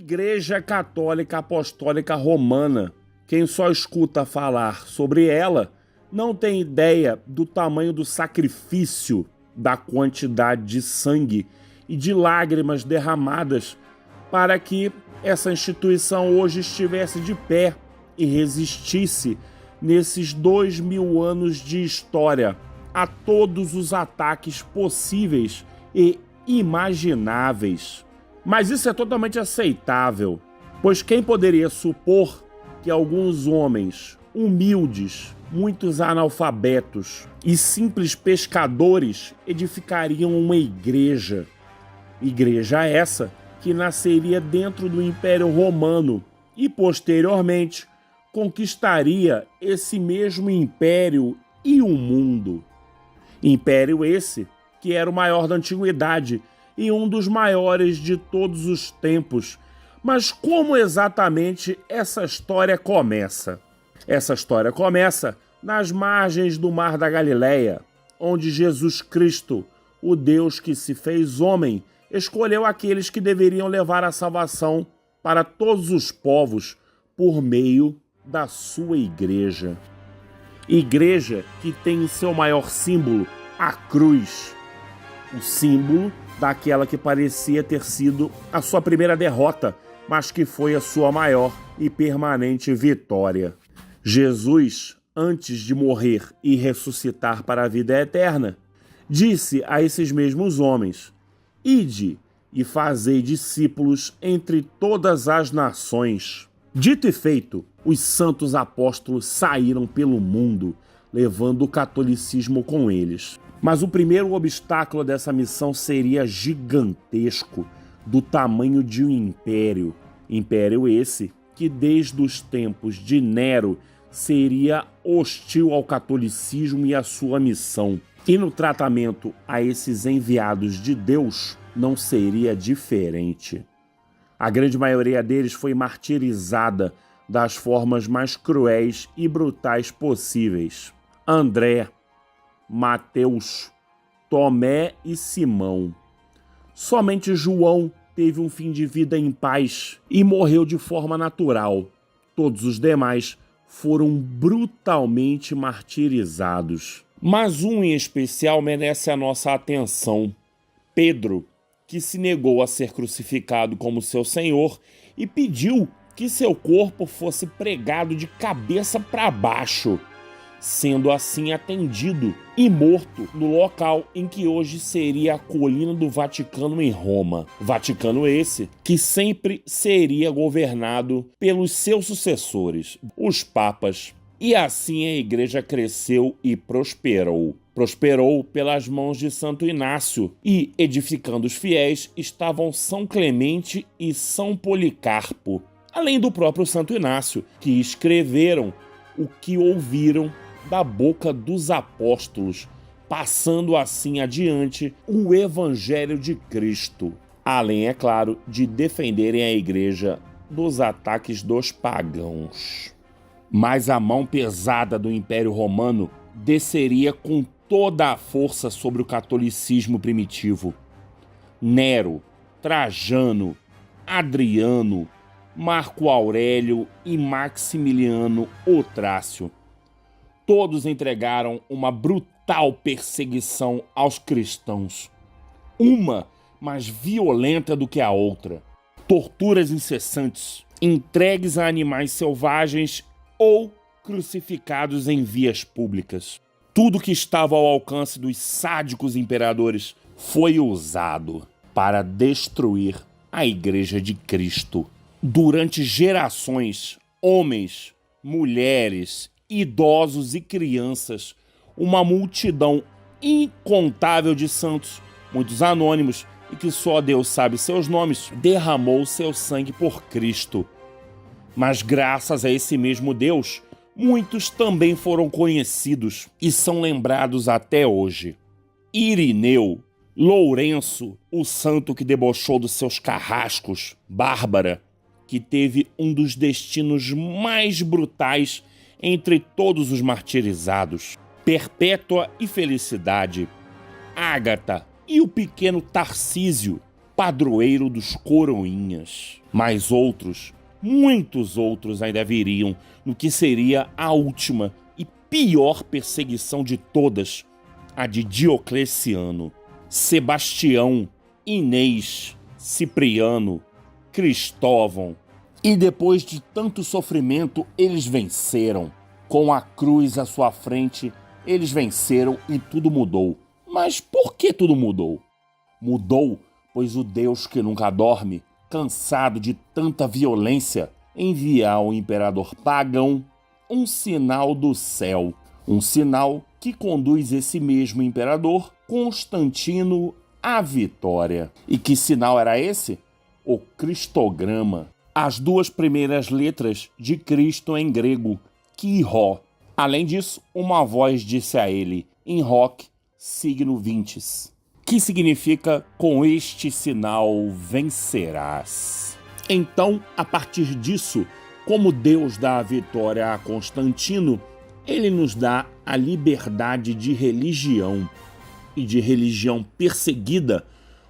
Igreja Católica Apostólica Romana. Quem só escuta falar sobre ela não tem ideia do tamanho do sacrifício, da quantidade de sangue e de lágrimas derramadas para que essa instituição hoje estivesse de pé e resistisse nesses 2000 anos de história a todos os ataques possíveis e imagináveis. Mas isso é totalmente aceitável, pois quem poderia supor que alguns homens humildes, muitos analfabetos e simples pescadores edificariam uma igreja? Igreja essa que nasceria dentro do Império Romano e, posteriormente, conquistaria esse mesmo império e o mundo. Império esse que era o maior da antiguidade e um dos maiores de todos os tempos. Mas como exatamente essa história começa? Essa história começa nas margens do Mar da Galileia, onde Jesus Cristo, o Deus que se fez homem, escolheu aqueles que deveriam levar a salvação para todos os povos por meio da sua igreja. Igreja que tem em seu maior símbolo a cruz, o símbolo daquela que parecia ter sido a sua primeira derrota, mas que foi a sua maior e permanente vitória. Jesus, antes de morrer e ressuscitar para a vida eterna, disse a esses mesmos homens: Ide e fazei discípulos entre todas as nações. Dito e feito, os santos apóstolos saíram pelo mundo, levando o catolicismo com eles. Mas o primeiro obstáculo dessa missão seria gigantesco, do tamanho de um império. Império esse que, desde os tempos de Nero, seria hostil ao catolicismo e à sua missão. E no tratamento a esses enviados de Deus não seria diferente. A grande maioria deles foi martirizada das formas mais cruéis e brutais possíveis. André, Mateus, Tomé e Simão. Somente João teve um fim de vida em paz e morreu de forma natural. Todos os demais foram brutalmente martirizados. Mas um em especial merece a nossa atenção: Pedro, que se negou a ser crucificado como seu Senhor e pediu que seu corpo fosse pregado de cabeça para baixo, sendo assim atendido e morto no local em que hoje seria a colina do Vaticano em Roma. Vaticano esse que sempre seria governado pelos seus sucessores, os papas. E assim a igreja cresceu e prosperou. Prosperou pelas mãos de Santo Inácio e, edificando os fiéis, estavam São Clemente e São Policarpo, além do próprio Santo Inácio, que escreveram o que ouviram da boca dos apóstolos, passando assim adiante o Evangelho de Cristo, além, é claro, de defenderem a igreja dos ataques dos pagãos. Mas a mão pesada do Império Romano desceria com toda a força sobre o catolicismo primitivo. Nero, Trajano, Adriano, Marco Aurélio e Maximiliano o Trácio. Todos entregaram uma brutal perseguição aos cristãos, uma mais violenta do que a outra. Torturas incessantes, entregues a animais selvagens ou crucificados em vias públicas. Tudo que estava ao alcance dos sádicos imperadores foi usado para destruir a Igreja de Cristo. Durante gerações, homens, mulheres, idosos e crianças, uma multidão incontável de santos, muitos anônimos e que só Deus sabe seus nomes, derramou seu sangue por Cristo. Mas graças a esse mesmo Deus, muitos também foram conhecidos e são lembrados até hoje. Irineu, Lourenço, o santo que debochou dos seus carrascos, Bárbara, que teve um dos destinos mais brutais entre todos os martirizados, Perpétua e Felicidade, Ágata e o pequeno Tarcísio, padroeiro dos coroinhas. Mas outros, muitos outros ainda viriam no que seria a última e pior perseguição de todas, a de Diocleciano. Sebastião, Inês, Cipriano, Cristóvão. E depois de tanto sofrimento, eles venceram. Com a cruz à sua frente, eles venceram e tudo mudou. Mas por que tudo mudou? Mudou, pois o Deus que nunca dorme, cansado de tanta violência, envia ao imperador pagão um sinal do céu. Um sinal que conduz esse mesmo imperador, Constantino, à vitória. E que sinal era esse? O Cristograma. As duas primeiras letras de Cristo em grego, Chi-Rho. Além disso, uma voz disse a ele, em Hoc signo vintes, que significa, com este sinal vencerás. Então, a partir disso, como Deus dá a vitória a Constantino, ele nos dá a liberdade de religião. E de religião perseguida,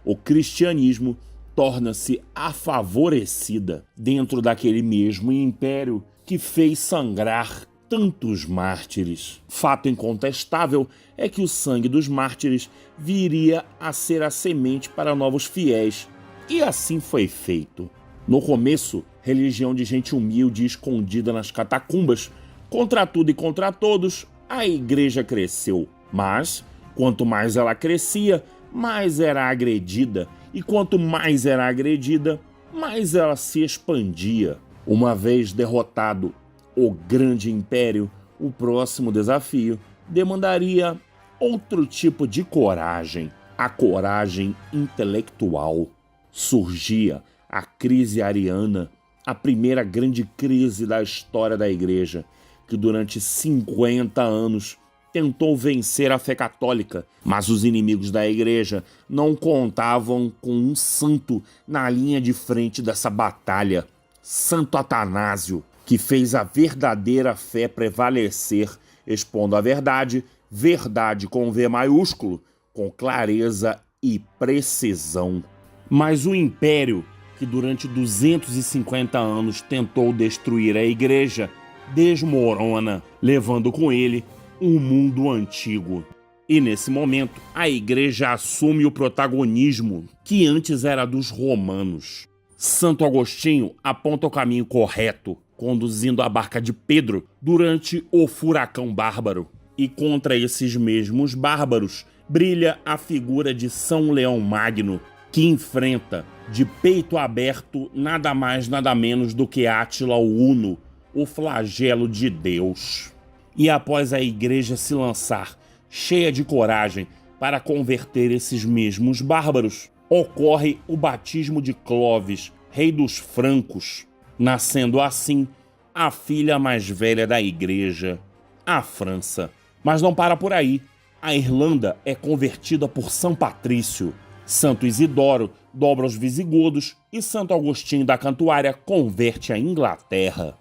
o cristianismo torna-se afavorecida dentro daquele mesmo império que fez sangrar tantos mártires. Fato incontestável é que o sangue dos mártires viria a ser a semente para novos fiéis, e assim foi feito. No começo, religião de gente humilde e escondida nas catacumbas, contra tudo e contra todos, a igreja cresceu. Mas, quanto mais ela crescia, mais era agredida, e quanto mais era agredida, mais ela se expandia. Uma vez derrotado o grande império, o próximo desafio demandaria outro tipo de coragem, a coragem intelectual. Surgia a crise ariana, a primeira grande crise da história da igreja, que durante 50 anos tentou vencer a fé católica, mas os inimigos da igreja não contavam com um santo na linha de frente dessa batalha, Santo Atanásio, que fez a verdadeira fé prevalecer, expondo a verdade, verdade com V maiúsculo, com clareza e precisão. Mas o império, que durante 250 anos tentou destruir a igreja, desmorona, levando com ele um mundo antigo. E nesse momento, a igreja assume o protagonismo que antes era dos romanos. Santo Agostinho aponta o caminho correto, conduzindo a barca de Pedro durante o furacão bárbaro. E contra esses mesmos bárbaros brilha a figura de São Leão Magno, que enfrenta, de peito aberto, nada mais nada menos do que Átila o Huno, o flagelo de Deus. E após a igreja se lançar, cheia de coragem, para converter esses mesmos bárbaros, ocorre o batismo de Clovis, rei dos francos, nascendo assim a filha mais velha da igreja, a França. Mas não para por aí. A Irlanda é convertida por São Patrício. Santo Isidoro dobra os visigodos e Santo Agostinho da Cantuária converte a Inglaterra.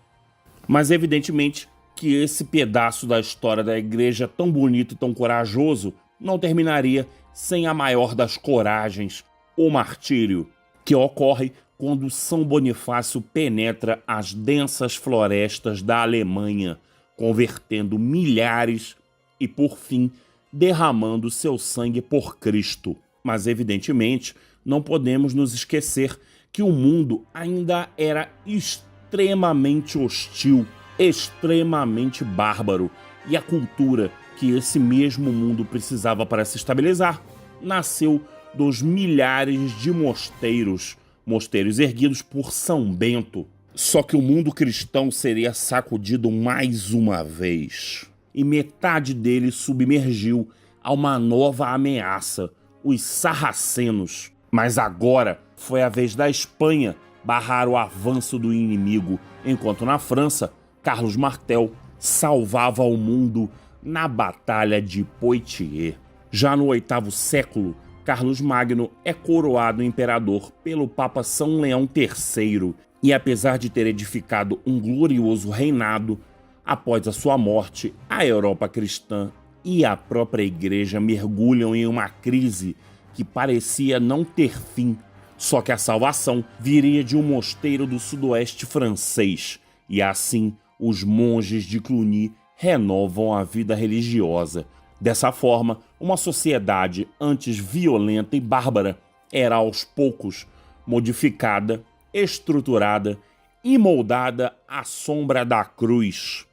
Mas evidentemente que esse pedaço da história da igreja tão bonito e tão corajoso não terminaria sem a maior das coragens, o martírio, que ocorre quando São Bonifácio penetra as densas florestas da Alemanha, convertendo milhares e, por fim, derramando seu sangue por Cristo. Mas, evidentemente, não podemos nos esquecer que o mundo ainda era extremamente hostil, extremamente bárbaro, e a cultura que esse mesmo mundo precisava para se estabilizar nasceu dos milhares de mosteiros erguidos por São Bento. Só que o mundo cristão seria sacudido mais uma vez, e metade dele submergiu a uma nova ameaça, os sarracenos. Mas agora foi a vez da Espanha barrar o avanço do inimigo, enquanto na França, Carlos Martel salvava o mundo na Batalha de Poitiers. Já no 8º século, Carlos Magno é coroado imperador pelo Papa São Leão III, e apesar de ter edificado um glorioso reinado, após a sua morte, a Europa cristã e a própria igreja mergulham em uma crise que parecia não ter fim, Só que a salvação viria de um mosteiro do sudoeste francês, e assim os monges de Cluny renovam a vida religiosa. Dessa forma, uma sociedade antes violenta e bárbara era aos poucos modificada, estruturada e moldada à sombra da cruz.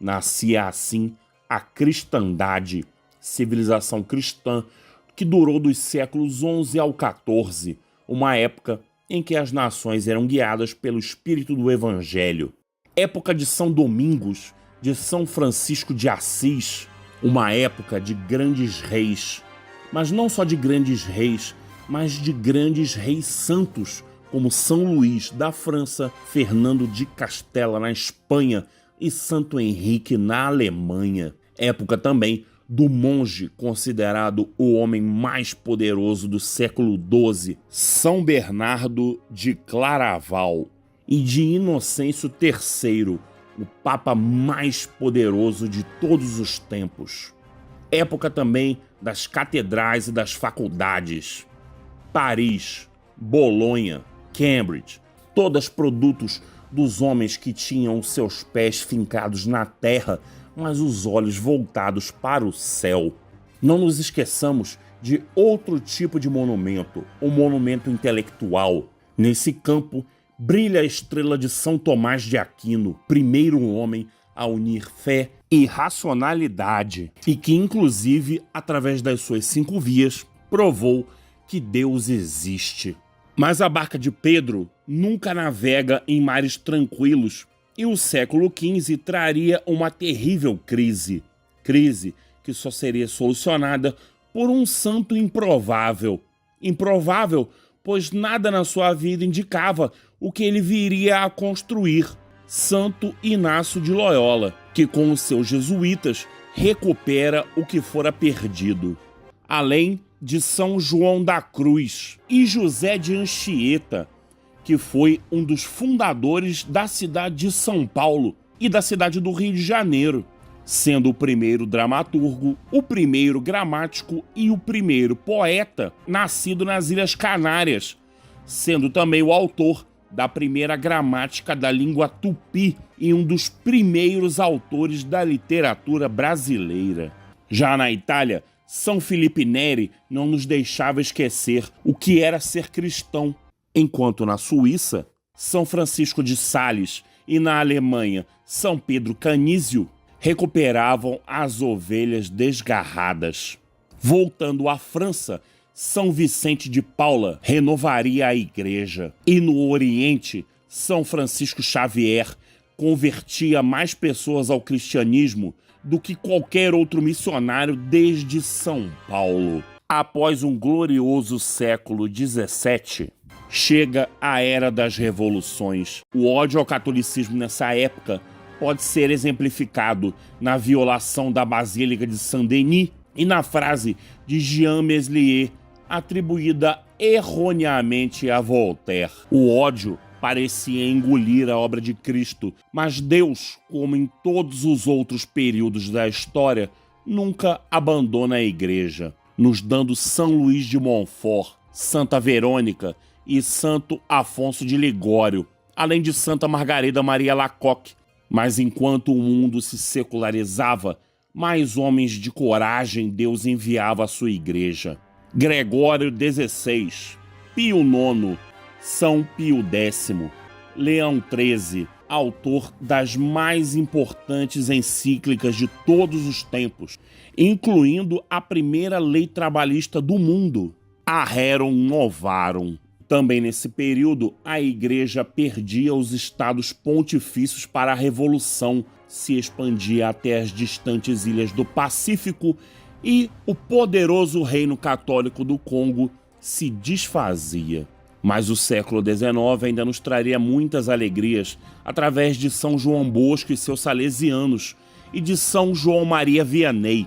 Nascia assim a cristandade, civilização cristã que durou dos séculos XI ao XIV, uma época em que as nações eram guiadas pelo espírito do Evangelho. Época de São Domingos, de São Francisco de Assis, uma época de grandes reis, mas não só de grandes reis, mas de grandes reis santos, como São Luís da França, Fernando de Castela na Espanha e Santo Henrique na Alemanha. Época também do monge considerado o homem mais poderoso do século XII, São Bernardo de Claraval, e de Inocêncio III, o papa mais poderoso de todos os tempos. Época também das catedrais e das faculdades. Paris, Bolonha, Cambridge, todas produtos dos homens que tinham os seus pés fincados na terra, mas os olhos voltados para o céu. Não nos esqueçamos de outro tipo de monumento, o monumento intelectual. Nesse campo, brilha a estrela de São Tomás de Aquino, primeiro homem a unir fé e racionalidade, e que, inclusive, através das suas 5 vias, provou que Deus existe. Mas a barca de Pedro nunca navega em mares tranquilos, e o século XV traria uma terrível crise que só seria solucionada por um santo improvável. Improvável, pois nada na sua vida indicava o que ele viria a construir, Santo Inácio de Loyola, que com os seus jesuítas recupera o que fora perdido. Além de São João da Cruz e José de Anchieta, que foi um dos fundadores da cidade de São Paulo e da cidade do Rio de Janeiro, sendo o primeiro dramaturgo, o primeiro gramático e o primeiro poeta nascido nas Ilhas Canárias, sendo também o autor da primeira gramática da língua tupi e um dos primeiros autores da literatura brasileira. Já na Itália, São Felipe Neri não nos deixava esquecer o que era ser cristão, enquanto na Suíça, São Francisco de Sales e na Alemanha, São Pedro Canísio recuperavam as ovelhas desgarradas. Voltando à França, São Vicente de Paula renovaria a igreja. E no Oriente, São Francisco Xavier convertia mais pessoas ao cristianismo do que qualquer outro missionário desde São Paulo. Após um glorioso século XVII, chega a Era das Revoluções. O ódio ao catolicismo nessa época pode ser exemplificado na violação da Basílica de Saint-Denis e na frase de Jean Meslier, atribuída erroneamente a Voltaire. O ódio parecia engolir a obra de Cristo, mas Deus, como em todos os outros períodos da história, nunca abandona a igreja, nos dando São Luís de Montfort, Santa Verônica e Santo Afonso de Ligório, além de Santa Margarida Maria Lacoque. Mas enquanto o mundo se secularizava, mais homens de coragem Deus enviava à sua igreja. Gregório XVI, Pio IX, São Pio X, Leão XIII, autor das mais importantes encíclicas de todos os tempos, incluindo a primeira lei trabalhista do mundo, a Rerum Novarum. Também nesse período, a igreja perdia os estados pontifícios para a Revolução, se expandia até as distantes ilhas do Pacífico e o poderoso reino católico do Congo se desfazia. Mas o século XIX ainda nos traria muitas alegrias através de São João Bosco e seus salesianos e de São João Maria Vianney,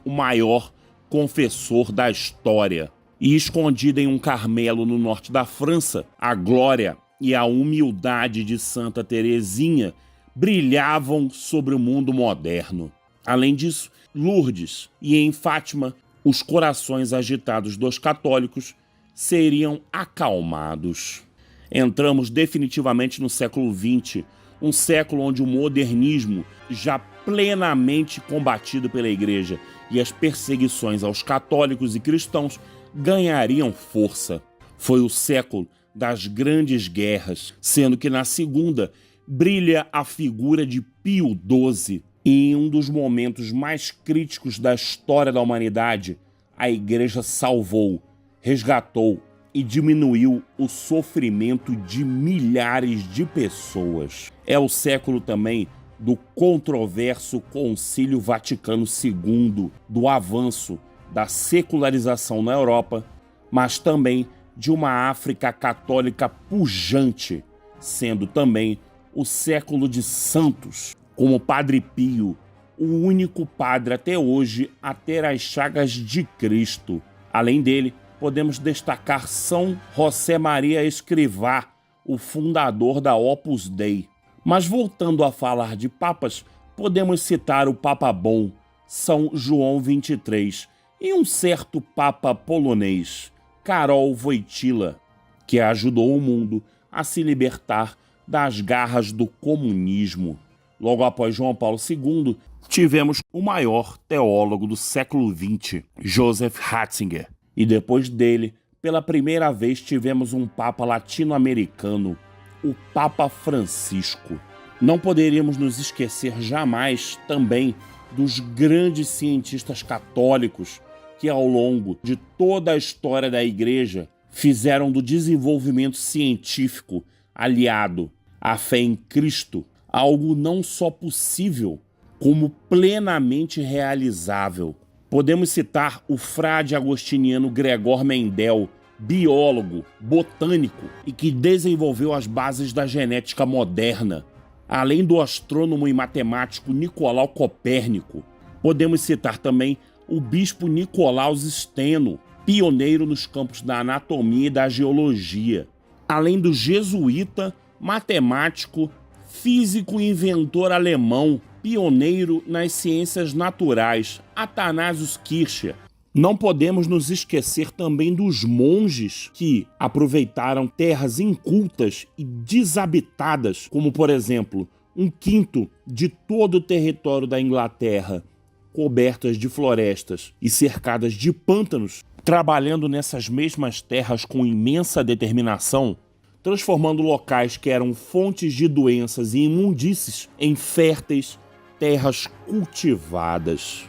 o maior confessor da história. E escondida em um Carmelo no norte da França, a glória e a humildade de Santa Teresinha brilhavam sobre o mundo moderno. Além disso, Lourdes e em Fátima, os corações agitados dos católicos seriam acalmados. Entramos definitivamente no século XX, um século onde o modernismo, já plenamente combatido pela Igreja, e as perseguições aos católicos e cristãos ganhariam força. Foi o século das grandes guerras, sendo que na segunda brilha a figura de Pio XII. E em um dos momentos mais críticos da história da humanidade, a Igreja salvou, resgatou e diminuiu o sofrimento de milhares de pessoas. É o século também do controverso Concílio Vaticano II, do avanço da secularização na Europa, mas também de uma África católica pujante, sendo também o século de santos, como Padre Pio, o único padre até hoje a ter as chagas de Cristo. Além dele, podemos destacar São José Maria Escrivá, o fundador da Opus Dei. Mas voltando a falar de papas, podemos citar o Papa Bom, São João XXIII, e um certo Papa polonês, Karol Wojtyła, que ajudou o mundo a se libertar das garras do comunismo. Logo após João Paulo II, tivemos o maior teólogo do século XX, Joseph Ratzinger. E depois dele, pela primeira vez, tivemos um Papa latino-americano, o Papa Francisco. Não poderíamos nos esquecer jamais também dos grandes cientistas católicos que, ao longo de toda a história da Igreja, fizeram do desenvolvimento científico aliado à fé em Cristo algo não só possível, como plenamente realizável. Podemos citar o frade agostiniano Gregor Mendel, biólogo, botânico e que desenvolveu as bases da genética moderna. Além do astrônomo e matemático Nicolau Copérnico, podemos citar também o bispo Nicolaus Steno, pioneiro nos campos da anatomia e da geologia. Além do jesuíta, matemático, físico e inventor alemão, pioneiro nas ciências naturais, Athanasius Kircher. Não podemos nos esquecer também dos monges que aproveitaram terras incultas e desabitadas, como, por exemplo, 1/5 de todo o território da Inglaterra, cobertas de florestas e cercadas de pântanos, trabalhando nessas mesmas terras com imensa determinação, transformando locais que eram fontes de doenças e imundícies em férteis terras cultivadas.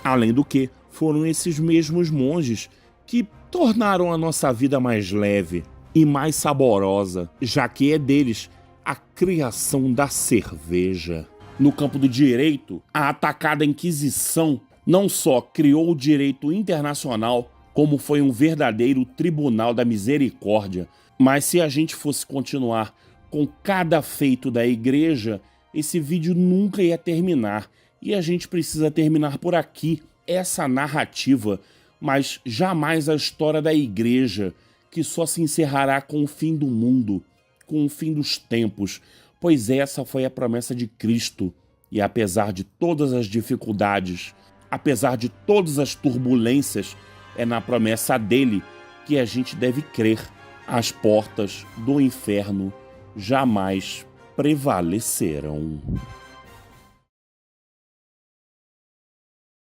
Além do que, foram esses mesmos monges que tornaram a nossa vida mais leve e mais saborosa, já que é deles a criação da cerveja. No campo do direito, a atacada Inquisição não só criou o direito internacional, como foi um verdadeiro tribunal da misericórdia. Mas se a gente fosse continuar com cada feito da Igreja, esse vídeo nunca ia terminar. E a gente precisa terminar por aqui essa narrativa, mas jamais a história da Igreja, que só se encerrará com o fim do mundo, com o fim dos tempos, pois essa foi a promessa de Cristo. E apesar de todas as dificuldades, apesar de todas as turbulências, é na promessa dele que a gente deve crer. As portas do inferno jamais prevalecerão.